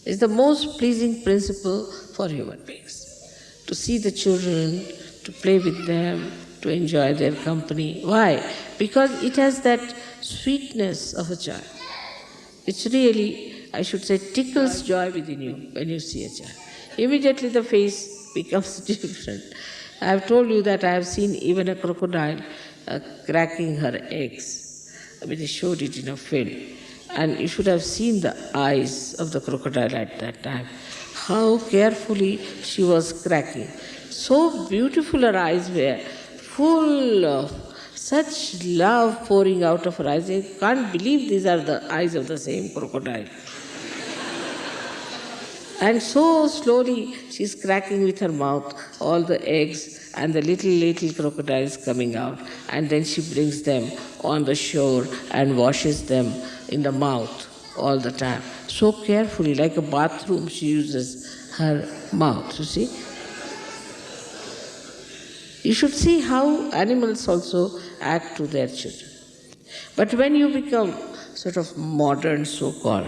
It's the most pleasing principle for human beings. To see the children, to play with them, to enjoy their company. Why? Because it has that sweetness of a child. It's really, I should say, tickles joy within you when you see a child. Immediately the face becomes different. I have told you that I have seen even a crocodile cracking her eggs. I mean, they showed it in a film. And you should have seen the eyes of the crocodile at that time. How carefully she was cracking. So beautiful her eyes were, full of such love pouring out of her eyes. I can't believe these are the eyes of the same crocodile. And so slowly she's cracking with her mouth all the eggs and the little crocodiles coming out. And then she brings them on the shore and washes them in the mouth all the time. So carefully, like a bathroom, she uses her mouth, you see. You should see how animals also act to their children. But when you become sort of modern, so-called,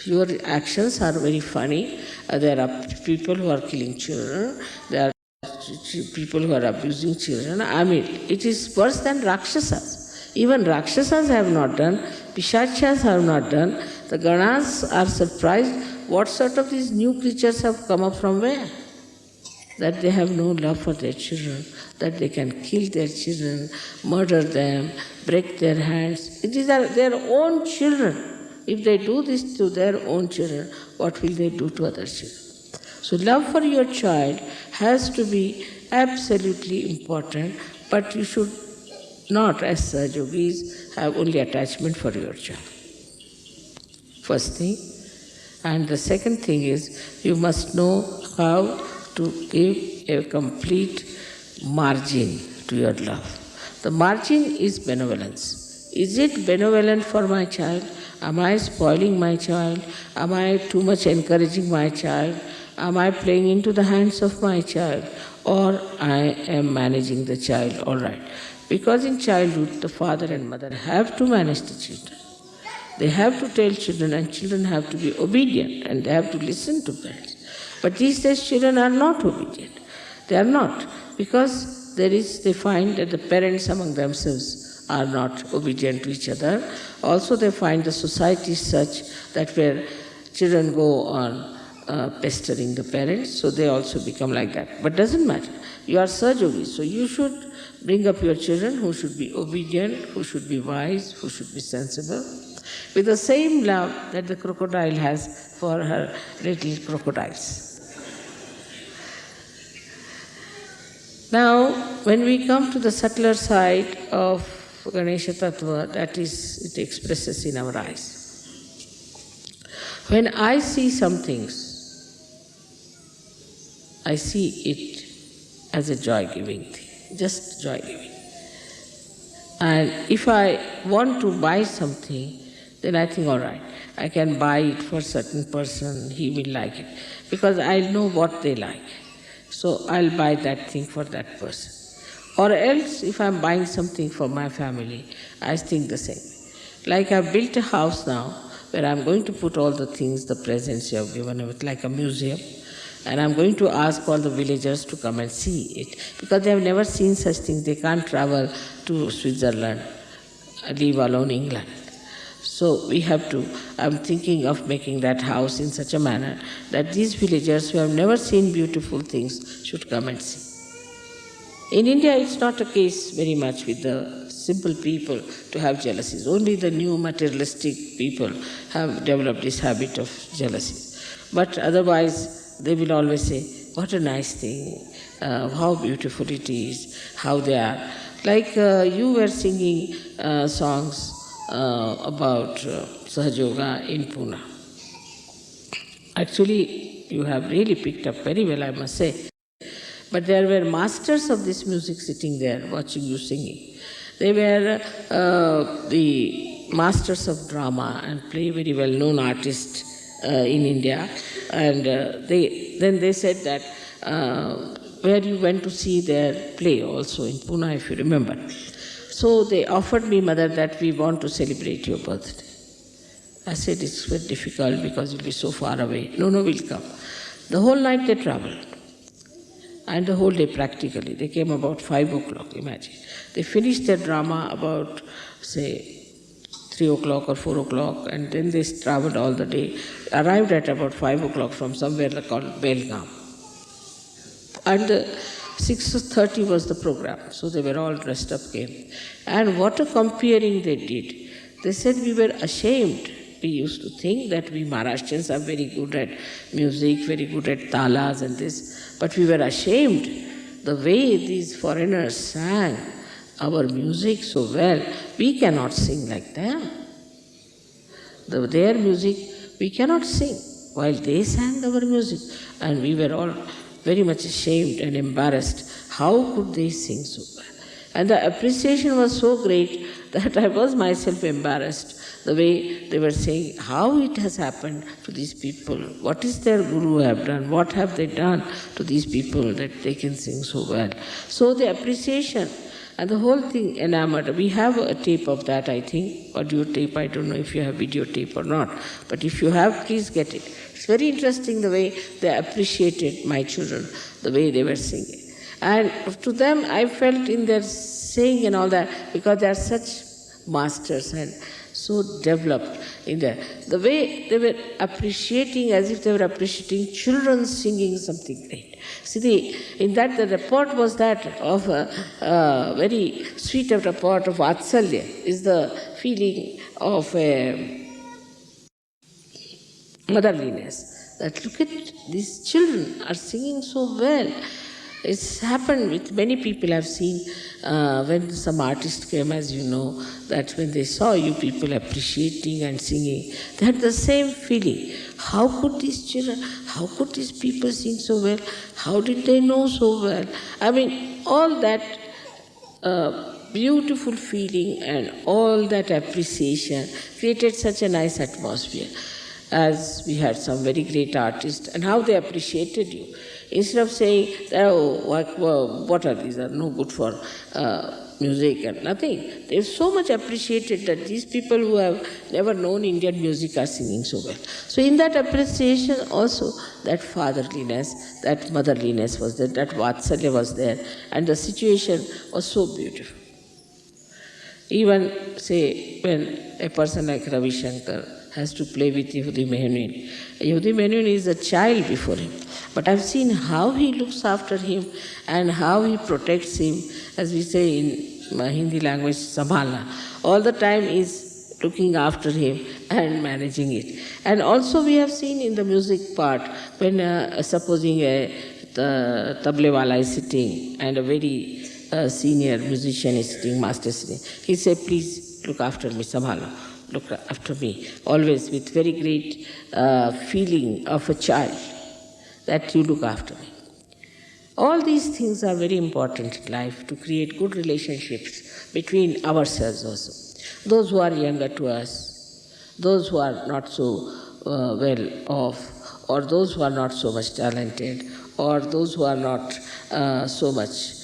your actions are very funny. There are people who are killing children. There are people who are abusing children. I mean, it is worse than Rakshasas. Even Rakshasas have not done. Pishachas have not done. The Ganas are surprised. What sort of these new creatures have come up from where? That they have no love for their children, that they can kill their children, murder them, break their hands. These are their own children. If they do this to their own children, what will they do to other children? So love for your child has to be absolutely important, but you should not, as Sahaja Yogis, have only attachment for your child. First thing. And the second thing is, you must know how to give a complete margin to your love. The margin is benevolence. Is it benevolent for my child? Am I spoiling my child? Am I too much encouraging my child? Am I playing into the hands of my child? Or I am managing the child all right? Because in childhood, the father and mother have to manage the children. They have to tell children, and children have to be obedient, and they have to listen to parents. But these days children are not obedient. They are not, because they find that the parents among themselves are not obedient to each other. Also they find the society such that where children go on pestering the parents, so they also become like that. But doesn't matter. You are Sahaja Yogis, so you should bring up your children who should be obedient, who should be wise, who should be sensible, with the same love that the crocodile has for her little crocodiles. Now, when we come to the subtler side of Ganesha Tattva, that is, it expresses in our eyes. When I see some things, I see it as a joy-giving thing, just joy-giving. And if I want to buy something, then I think, all right, I can buy it for a certain person, he will like it, because I know what they like. So I'll buy that thing for that person. Or else, if I'm buying something for my family, I think the same. Like I've built a house now, where I'm going to put all the things, the presents you have given with like a museum, and I'm going to ask all the villagers to come and see it, because they have never seen such things. They can't travel to Switzerland, leave alone England. So we have to, I'm thinking of making that house in such a manner that these villagers who have never seen beautiful things should come and see. In India, it's not a case very much with the simple people to have jealousies. Only the new materialistic people have developed this habit of jealousy. But otherwise, they will always say, what a nice thing, how beautiful it is, how they are. Like you were singing songs about Sahaja Yoga in Pune. Actually, you have really picked up very well, I must say. But there were masters of this music sitting there watching you singing. They were the masters of drama and play very well-known artists in India. And then they said that where you went to see their play also in Pune, if you remember. So they offered me, Mother, that we want to celebrate your birthday. I said, it's very difficult because you'll be so far away. No, we'll come. The whole night they traveled. And the whole day practically. They came about 5 o'clock, imagine. They finished their drama about, say, 3 o'clock or 4 o'clock, and then they traveled all the day. Arrived at about 5 o'clock from somewhere called Belgaum. And 6:30 was the program, so they were all dressed up, came. And what a comparing they did. They said we were ashamed. We used to think that we Maharashtrians are very good at music, very good at talas and this, but we were ashamed the way these foreigners sang our music so well. We cannot sing like them. Their music, we cannot sing, while they sang our music. And we were all very much ashamed and embarrassed. How could they sing so well? And the appreciation was so great that I was myself embarrassed. The way they were saying how it has happened to these people, what is their guru have done, what have they done to these people that they can sing so well. So the appreciation and the whole thing enamored. We have a tape of that, I think, audio tape. I don't know if you have video tape or not, but if you have, please get it. It's very interesting the way they appreciated my children, the way they were singing. And to them, I felt in their saying and all that, because they are such masters and so developed in there. The way they were appreciating, as if they were appreciating children singing something great. See, in that the report was that of a very sweet of report of Vatsalya, is the feeling of motherliness. That look at these children are singing so well. It's happened with many people I've seen when some artist came, as you know, that when they saw you people appreciating and singing, they had the same feeling. How could these children, how could these people sing so well? How did they know so well? I mean, all that beautiful feeling and all that appreciation created such a nice atmosphere. As we had some very great artists, and how they appreciated you. Instead of saying, oh, what are these, are no good for music and nothing. They so much appreciated that these people who have never known Indian music are singing so well. So in that appreciation also, that fatherliness, that motherliness was there, that Vatsalya was there, and the situation was so beautiful. Even, say, when a person like Ravi Shankar has to play with Yehudi Menuhin. Yehudi Menuhin is a child before him. But I've seen how he looks after him and how he protects him, as we say in Hindi language, Sambhala. All the time is looking after him and managing it. And also we have seen in the music part, when supposing a tablewala is sitting and a very senior musician is sitting, master sitting, he said, please look after me, Sambhala. Look after me, always with very great feeling of a child, that you look after me. All these things are very important in life to create good relationships between ourselves also. Those who are younger to us, those who are not so well off, or those who are not so much talented, or those who are not so much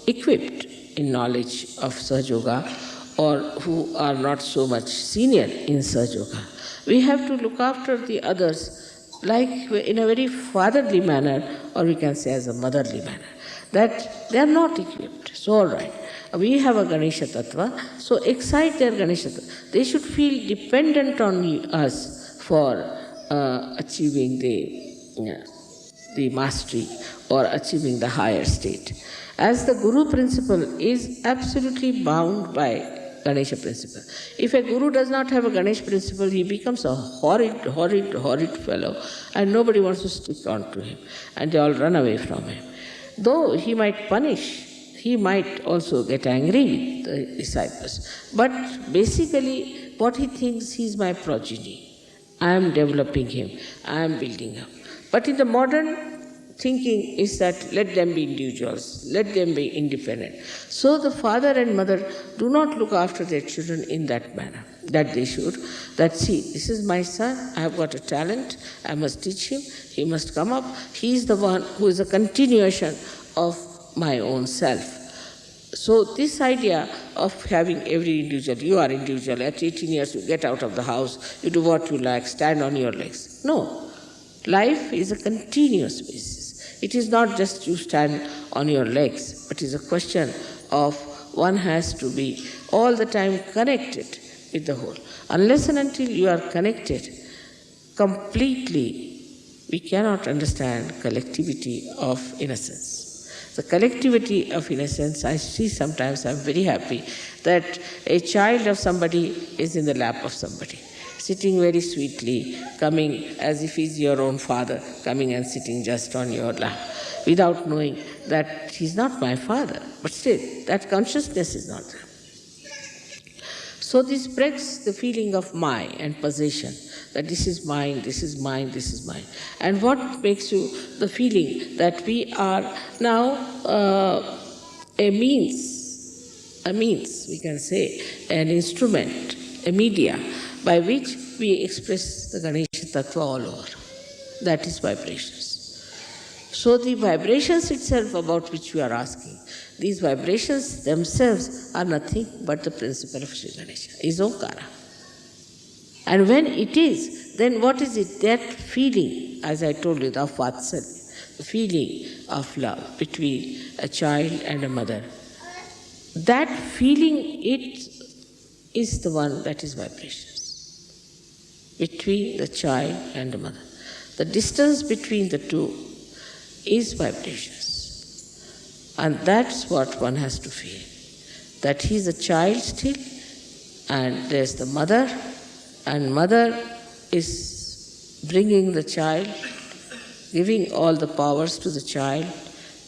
equipped in knowledge of Sahaja Yoga, or who are not so much senior in Sahaja Yoga. We have to look after the others like in a very fatherly manner, or we can say as a motherly manner, that they are not equipped. So all right, we have a Ganesha Tattva, so excite their Ganesha Tattva. They should feel dependent on us for achieving the mastery or achieving the higher state. As the Guru principle is absolutely bound by Ganesha principle. If a guru does not have a Ganesha principle, he becomes a horrid fellow, and nobody wants to stick on to him, and they all run away from him. Though he might punish, he might also get angry with the disciples. But basically, what he thinks, he is my progeny. I am developing him, I am building him. But in the modern thinking is that let them be individuals, let them be independent. So the father and mother do not look after their children in that manner, that they should. That see, this is my son, I have got a talent, I must teach him, he must come up. He is the one who is a continuation of my own self. So this idea of having every individual, you are individual, at 18 years you get out of the house, you do what you like, stand on your legs. No. Life is a continuous basis. It is not just you stand on your legs, but it is a question of one has to be all the time connected with the whole. Unless and until you are connected completely, we cannot understand collectivity of innocence. The collectivity of innocence, I see sometimes, I'm very happy that a child of somebody is in the lap of somebody, sitting very sweetly, coming as if he's your own father, coming and sitting just on your lap, without knowing that he's not my father. But still, that consciousness is not there. So this breaks the feeling of my and possession, that this is mine, this is mine, this is mine. And what makes you the feeling that we are now a means, we can say, an instrument, a media, by which we express the Ganesha Tattva all over. That is vibrations. So the vibrations itself about which we are asking, these vibrations themselves are nothing but the principle of Sri Ganesha, is Omkara. And when it is, then what is it? That feeling, as I told you, the Vatsalya, the feeling of love between a child and a mother, that feeling, it is the one that is vibrations between the child and the mother. The distance between the two is vibrations. And that's what one has to feel, that he's a child still, and there's the mother, and mother is bringing the child, giving all the powers to the child,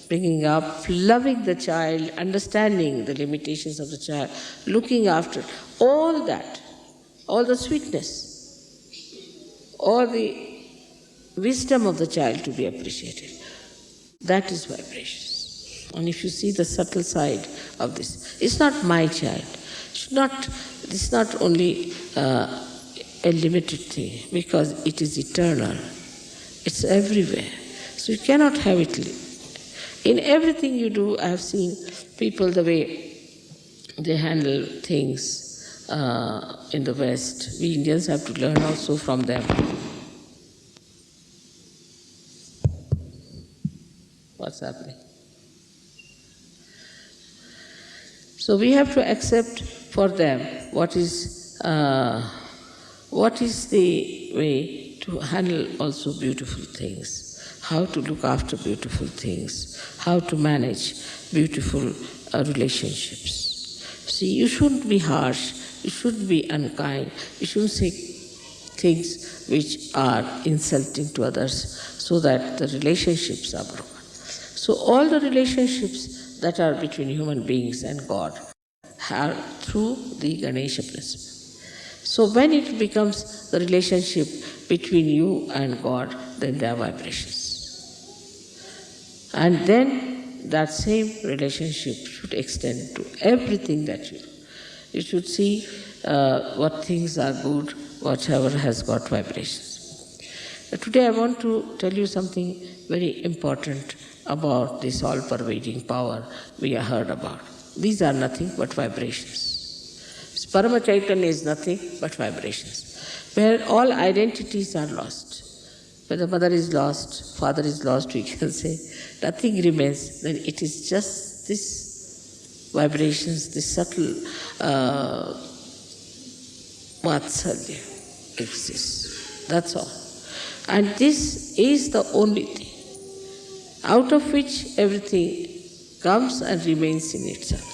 bringing up, loving the child, understanding the limitations of the child, looking after all that, all the sweetness, all the wisdom of the child to be appreciated. That is vibrations. And if you see the subtle side of this, it's not my child. It's not only a limited thing, because it is eternal. It's everywhere. So you cannot have it. In everything you do, I have seen people, the way they handle things in the West. We Indians have to learn also from them. What's happening? So we have to accept for them what is the way to handle also beautiful things, how to look after beautiful things, how to manage beautiful relationships. See, you shouldn't be harsh, you shouldn't be unkind, you shouldn't say things which are insulting to others so that the relationships are broken. So all the relationships that are between human beings and God are through the Ganesha principle. So when it becomes the relationship between you and God, then there are vibrations. And then that same relationship should extend to everything that you do. You should see what things are good, whatever has got vibrations. Today I want to tell you something very important about this all-pervading power we have heard about. These are nothing but vibrations. Parama Chaitanya is nothing but vibrations, where all identities are lost. When the mother is lost, father is lost, we can say, nothing remains, then it is just this vibrations, this subtle Vatsalya exists. That's all. And this is the only thing out of which everything comes and remains in itself.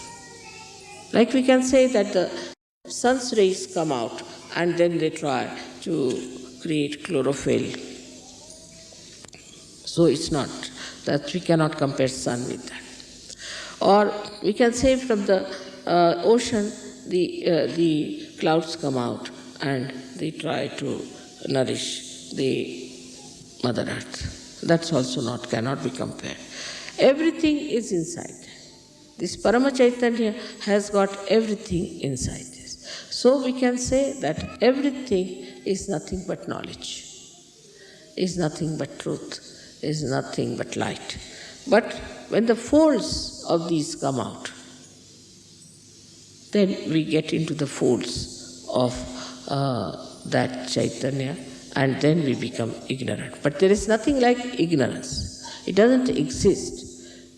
Like we can say that the sun's rays come out and then they try to create chlorophyll. So it's not, that we cannot compare sun with that. Or we can say from the ocean, the clouds come out and they try to nourish the Mother Earth. That's also cannot be compared. Everything is inside. This Parama Chaitanya has got everything inside this. So we can say that everything is nothing but knowledge, is nothing but truth, is nothing but light. But when the folds of these come out, then we get into the folds of that Chaitanya, and then we become ignorant. But there is nothing like ignorance. It doesn't exist.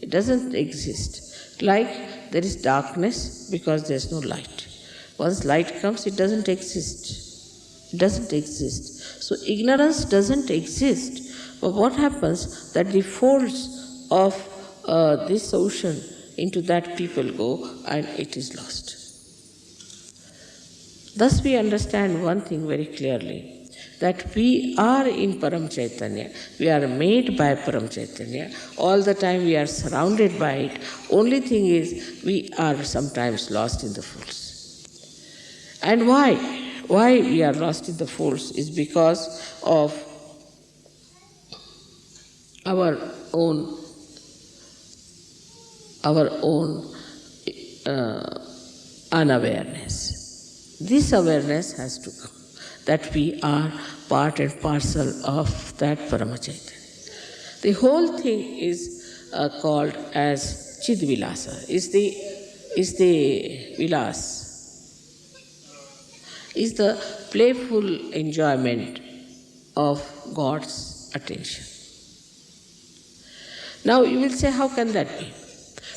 It doesn't exist. Like there is darkness because there is no light. Once light comes, it doesn't exist. It doesn't exist. So ignorance doesn't exist. But what happens that the folds of this ocean, into that people go and it is lost. Thus we understand one thing very clearly, that we are in Param Chaitanya, we are made by Param Chaitanya, all the time we are surrounded by it. Only thing is, we are sometimes lost in the folds. And why? Why we are lost in the folds is because of our own unawareness. This awareness has to come, that we are part and parcel of that Paramachaitanya. The whole thing is called as Chidvilasa, is the vilas, is the playful enjoyment of God's attention. Now you will say, how can that be?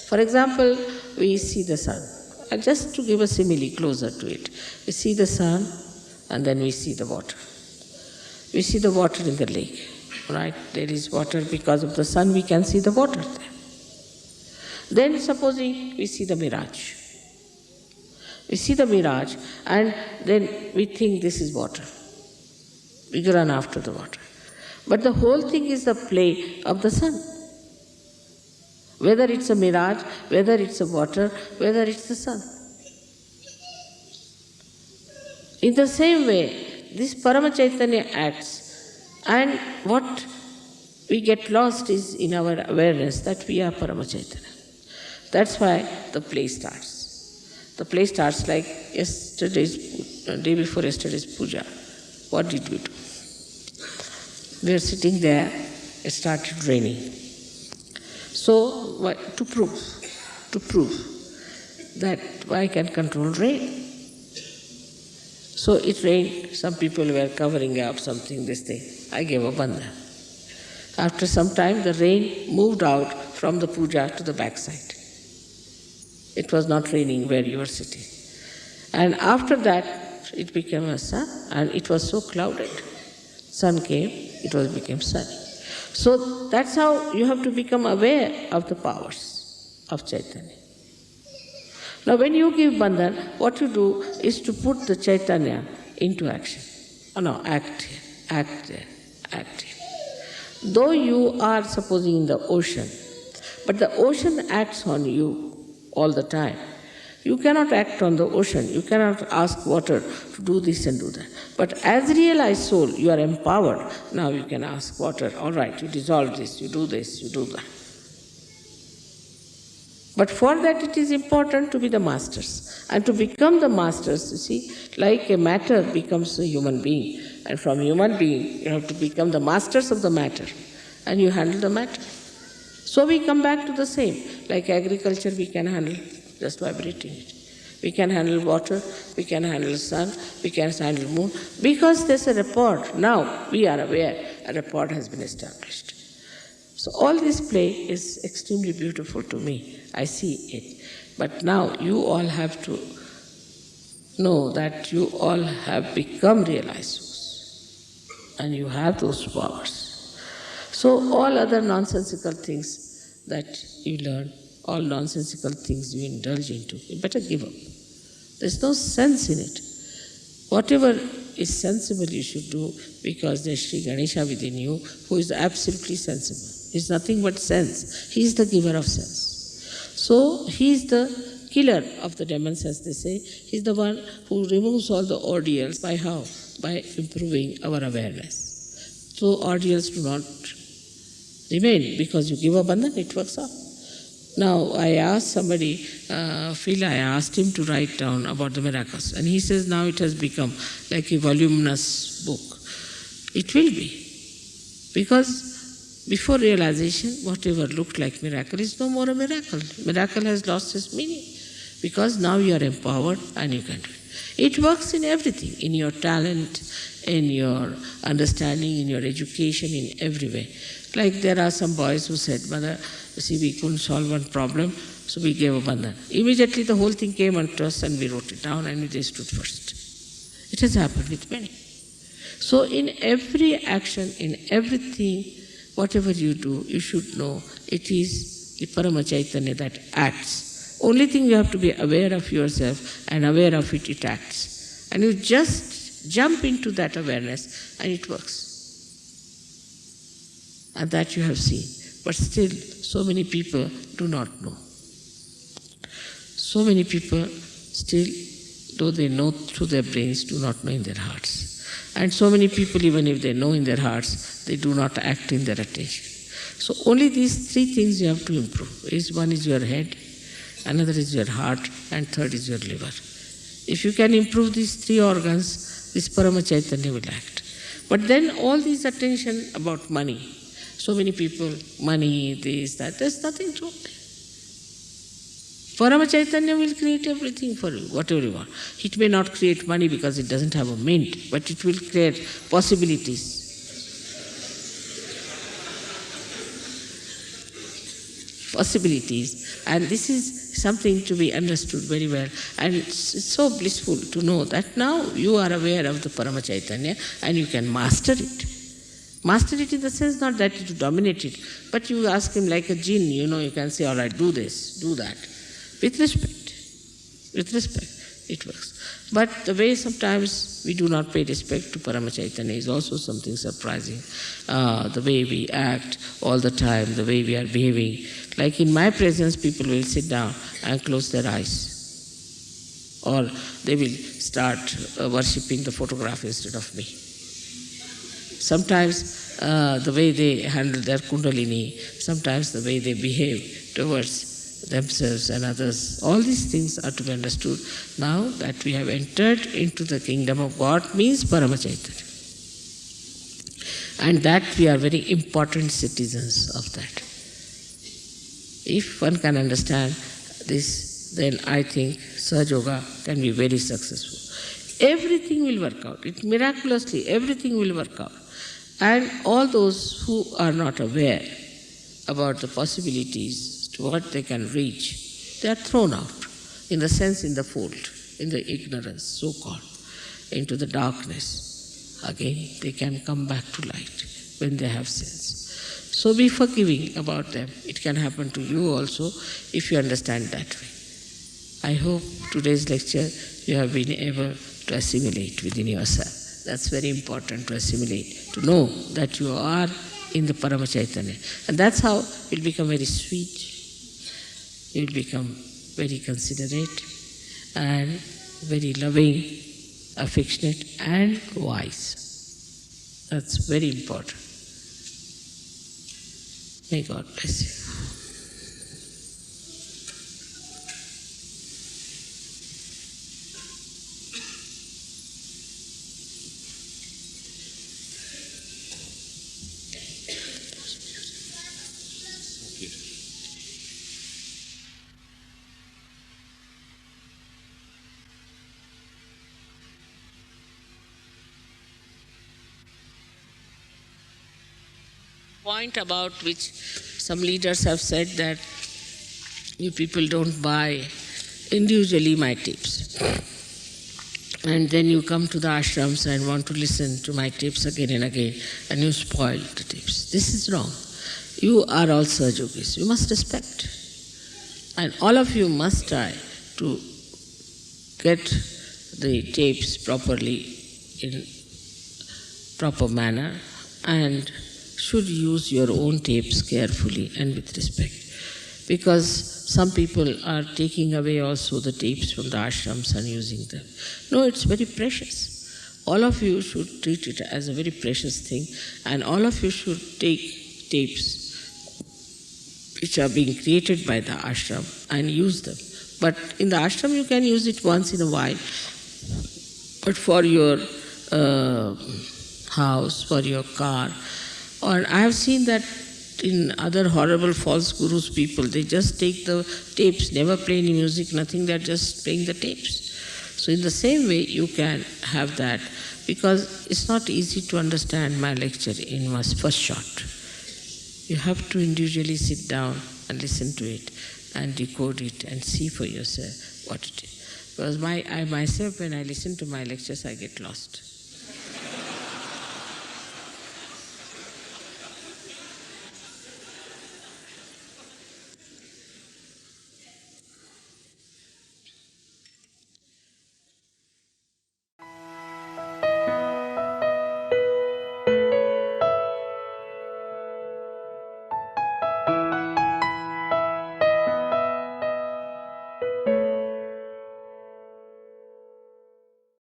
For example, we see the sun. And just to give a simile closer to it, we see the sun and then we see the water. We see the water in the lake, right? There is water because of the sun, we can see the water there. Then supposing we see the mirage. We see the mirage and then we think this is water. We run after the water. But the whole thing is the play of the sun. Whether it's a mirage, whether it's a water, whether it's the sun. In the same way, this Paramachaitanya acts, and what we get lost is in our awareness that we are Paramachaitanya. That's why the play starts. The play starts like day before yesterday's puja. What did we do? We are sitting there, it started raining. So, to prove that I can control rain. So it rained, some people were covering up something, this thing. I gave a bandha. After some time, the rain moved out from the puja to the backside. It was not raining where you were sitting. And after that, it became a sun, and it was so clouded. Sun came, it became sunny. So that's how you have to become aware of the powers of Chaitanya. Now when you give bandhan, what you do is to put the Chaitanya into action. Act here. Though you are supposing in the ocean, but the ocean acts on you all the time. You cannot act on the ocean. You cannot ask water to do this and do that. But as realized soul, you are empowered. Now you can ask water, all right, you dissolve this, you do that. But for that it is important to be the masters. And to become the masters, you see, like a matter becomes a human being. And from human being, you have to become the masters of the matter. And you handle the matter. So we come back to the same. Like agriculture, we can handle just vibrating it. We can handle water, we can handle sun, we can handle moon. Because there's a rapport, now we are aware a rapport has been established. So all this play is extremely beautiful to me. I see it. But now you all have to know that you all have become realized souls. And you have those powers. So all other nonsensical things that you learn, all nonsensical things you indulge into, you better give up. There's no sense in it. Whatever is sensible you should do, because there's Sri Ganesha within you who is absolutely sensible. He's nothing but sense. He is the giver of sense. So he is the killer of the demons, as they say. He's the one who removes all the ordeals. By how? By improving our awareness. So ordeals do not remain, because you give a bandhan, it works out. Now, I asked somebody, Phil, I asked him to write down about the miracles. And he says now it has become like a voluminous book. It will be. Because before realization, whatever looked like miracle is no more a miracle. Miracle has lost its meaning. because now you are empowered and you can do it. It works in everything, in your talent, in your understanding, in your education, in every way. Like there are some boys who said, Mother, you see, we couldn't solve one problem, so we gave a bandhan. Immediately the whole thing came onto us and we wrote it down and they stood first. It has happened with many. So in every action, in everything, whatever you do, you should know it is the Parama Chaitanya that acts. Only thing you have to be aware of yourself and aware of it, it acts. And you just jump into that awareness and it works. And that you have seen. But still, so many people do not know. So many people still, though they know through their brains, do not know in their hearts. And so many people, even if they know in their hearts, they do not act in their attention. So only these three things you have to improve. One is your head, another is your heart, and third is your liver. If you can improve these three organs, this Parama Chaitanya will act. But then all this attention about money, so many people, money, this, that, there's nothing to it. Parama Chaitanya will create everything for you, whatever you want. It may not create money because it doesn't have a mint, but it will create possibilities. Possibilities. And this is something to be understood very well. And it's so blissful to know that now you are aware of the Parama Chaitanya and you can master it. Master it in the sense not that you dominate it, but you ask him like a jinn, you can say, all right, do this, do that. With respect, it works. But the way sometimes we do not pay respect to Parama Chaitanya is also something surprising. The way we act all the time, the way we are behaving. Like in my presence, people will sit down and close their eyes. Or they will start worshipping the photograph instead of me. Sometimes the way they handle their kundalini, sometimes the way they behave towards themselves and others. All these things are to be understood now that we have entered into the kingdom of God means Parama Chaitanya. And that we are very important citizens of that. If one can understand this, then I think Sahaja Yoga can be very successful. Everything will work out. Miraculously, everything will work out. And all those who are not aware about the possibilities to what they can reach, they are thrown out, in the sense in the fold, in the ignorance, so-called, into the darkness. Again, they can come back to light when they have sense. So be forgiving about them. It can happen to you also if you understand that way. I hope today's lecture you have been able to assimilate within yourself. That's very important, to assimilate, to know that you are in the Parama Chaitanya. And that's how you'll become very sweet, you'll become very considerate and very loving, affectionate and wise. That's very important. May God bless you. Point about which some leaders have said that you people don't buy individually my tapes. And then you come to the ashrams and want to listen to my tapes again and again, and you spoil the tapes. This is wrong. You are all Sahaja Yogis. You must respect. And all of you must try to get the tapes properly, in proper manner, and should use your own tapes carefully and with respect. Because some people are taking away also the tapes from the ashrams and using them. No, it's very precious. All of you should treat it as a very precious thing, and all of you should take tapes which are being created by the ashram and use them. But in the ashram you can use it once in a while. But for your house, for your car, or I have seen that in other horrible false gurus people, they just take the tapes, never play any music, nothing, they're just playing the tapes. So in the same way, you can have that, because it's not easy to understand my lecture in my first shot. You have to individually sit down and listen to it and decode it and see for yourself what it is. Because I myself, when I listen to my lectures, I get lost.